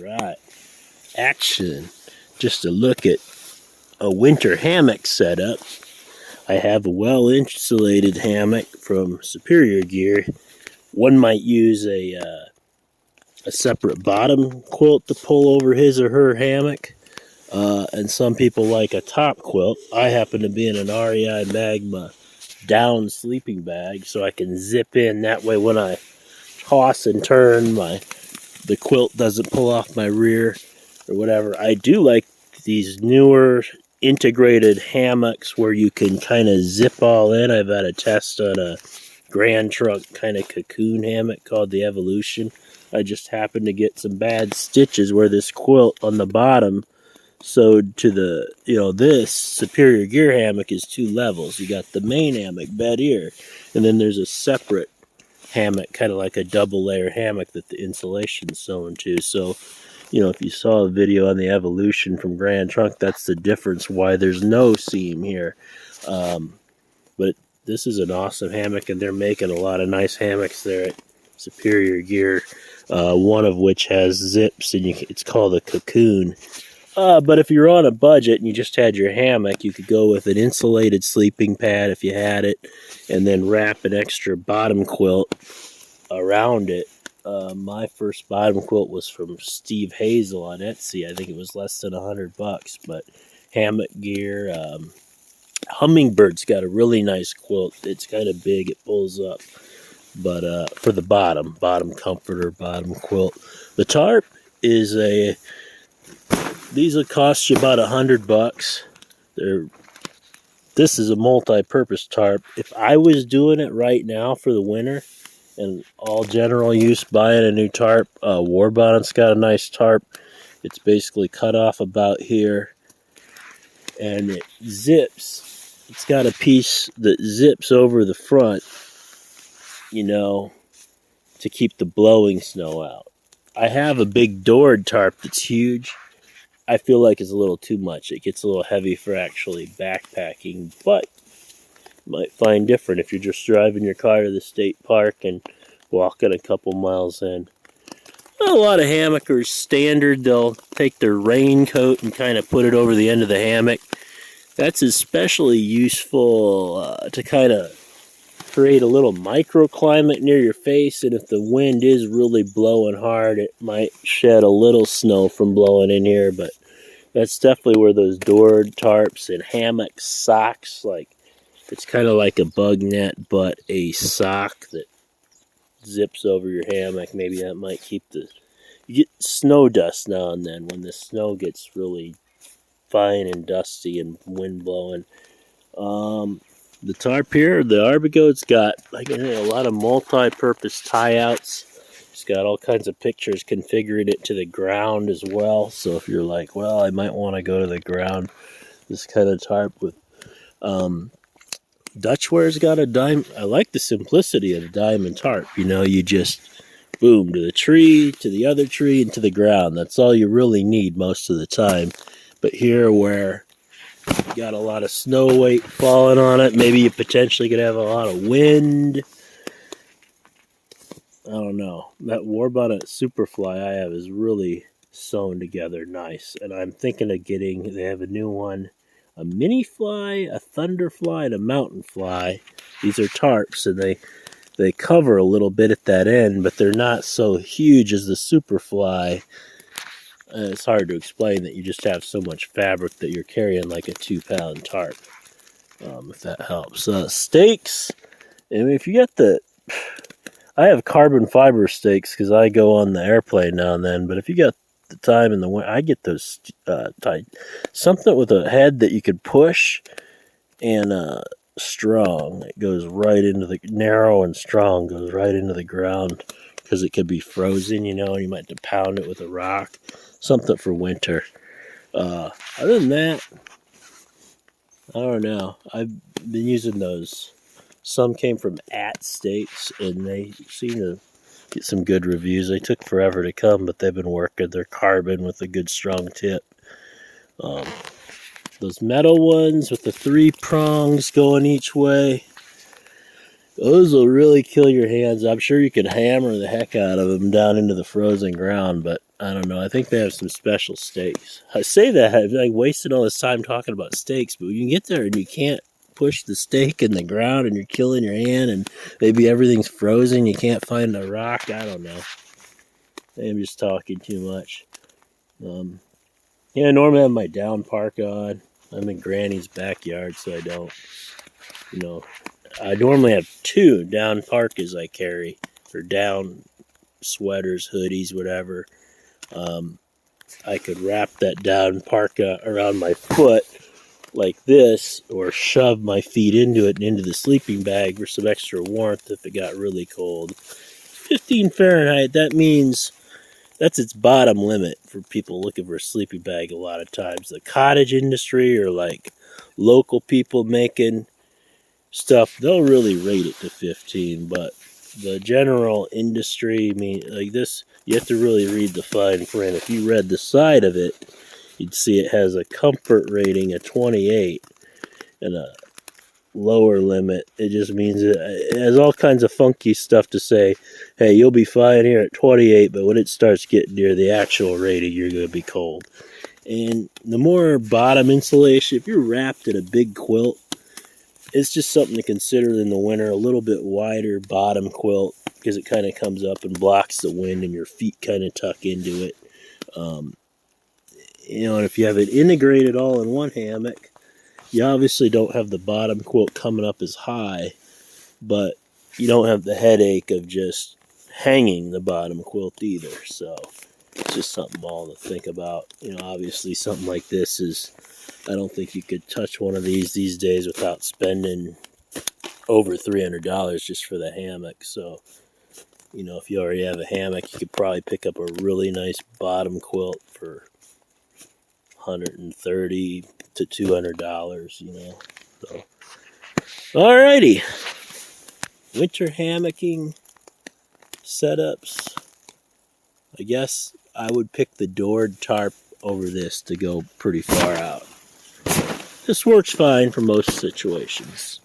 Alright, action. Just a look at a winter hammock setup. I have a well-insulated hammock from Superior Gear. One might use a separate bottom quilt to pull over his or her hammock. And some people like a top quilt. I happen to be in an REI Magma down sleeping bag, so I can zip in. That way when I toss and turn, the quilt doesn't pull off my rear or whatever. I do like these newer integrated hammocks where you can kind of zip all in. I've had a test on a Grand Trunk kind of cocoon hammock called the Evolution. I just happened to get some bad stitches where this quilt on the bottom sewed to the, this Superior Gear hammock is 2 levels. You got the main hammock bed here, and then there's a separate hammock, kind of like a double layer hammock that the insulation's sewn to. So, if you saw a video on the Evolution from Grand Trunk, that's the difference why there's no seam here. But this is an awesome hammock, and they're making a lot of nice hammocks there at Superior Gear. One of which has zips, and it's called a cocoon. But if you're on a budget and you just had your hammock, you could go with an insulated sleeping pad if you had it, and then wrap an extra bottom quilt around it. My first bottom quilt was from Steve Hazel on Etsy. I think it was less than $100, but Hammock Gear. Hummingbird's got a really nice quilt. It's kind of big, it pulls up. But for the bottom comforter, bottom quilt. The tarp is these will cost you about $100. This is a multi-purpose tarp. If I was doing it right now for the winter and all general use, buying a new tarp, Warbottom's got a nice tarp. It's basically cut off about here, and it zips. It's got a piece that zips over the front, to keep the blowing snow out. I have a big doored tarp that's huge. I feel like it's a little too much. It gets a little heavy for actually backpacking, but you might find different if you're just driving your car to the state park and walking a couple miles in. A lot of hammockers, standard, they'll take their raincoat and kind of put it over the end of the hammock. That's especially useful to kind of create a little microclimate near your face, and if the wind is really blowing hard, it might shed a little snow from blowing in here. But that's definitely where those doored tarps and hammock socks, it's kind of like a bug net, but a sock that zips over your hammock. Maybe that might keep you get snow dust now and then when the snow gets really fine and dusty and wind blowing. The tarp here, the Arbigo's got a lot of multi-purpose tie-outs. It's got all kinds of pictures configuring it to the ground as well. So if you're like, well, I might want to go to the ground, this kind of tarp with Dutchware's got a diamond. I like the simplicity of the diamond tarp. You just boom to the tree, to the other tree, and to the ground. That's all you really need most of the time. But here, where you got a lot of snow weight falling on it, maybe you potentially could have a lot of wind. I don't know. That Warbottom Superfly I have is really sewn together nice. And I'm thinking of they have a new one, a mini fly, a thunder fly, and a mountain fly. These are tarps, and they cover a little bit at that end, but they're not so huge as the Superfly. It's hard to explain that you just have so much fabric that you're carrying like a 2-pound tarp, if that helps. Stakes, if you got I have carbon fiber stakes because I go on the airplane now and then, but if you got the time in the winter, I get those tied. Something with a head that you could push, and strong. It goes right into narrow and strong, goes right into the ground because it could be frozen, and you might have to pound it with a rock. Something for winter. Other than that, I don't know. I've been using those. Some came from Stakes, and they seem to get some good reviews. They took forever to come, but they've been working. They're carbon with a good strong tip. Those metal ones with the 3 prongs going each way, those will really kill your hands. I'm sure you could hammer the heck out of them down into the frozen ground, but I don't know. I think they have some special stakes. I say that I've like wasted all this time talking about stakes, but you can get there and you can't push the stake in the ground, and you're killing your hand, and maybe everything's frozen. You can't find a rock. I don't know. I'm just talking too much. Yeah, normally I have my down park on. I'm in Granny's backyard, so I don't. I normally have 2 down parkas I carry, or down sweaters, hoodies, whatever. I could wrap that down parka around my foot like this, or shove my feet into it and into the sleeping bag for some extra warmth if it got really cold. 15 Fahrenheit, that means that's its bottom limit for people looking for a sleeping bag a lot of times. The cottage industry, or like local people making stuff, they'll really rate it to 15, but the general industry, like this, you have to really read the fine print. If you read the side of it, you'd see it has a comfort rating of 28 and a lower limit. It just means it has all kinds of funky stuff to say, hey, you'll be fine here at 28, but when it starts getting near the actual rating, you're going to be cold. And the more bottom insulation, if you're wrapped in a big quilt, it's just something to consider in the winter. A little bit wider bottom quilt, because it kind of comes up and blocks the wind, and your feet kind of tuck into it. And if you have it integrated all in one hammock, you obviously don't have the bottom quilt coming up as high, but you don't have the headache of just hanging the bottom quilt either. So it's just something all to think about. Obviously something like this is, I don't think you could touch one of these days without spending over $300 just for the hammock. So, if you already have a hammock, you could probably pick up a really nice bottom quilt for $130 to $200, So, alrighty. Winter hammocking setups. I guess I would pick the Doored tarp over this to go pretty far out. This works fine for most situations.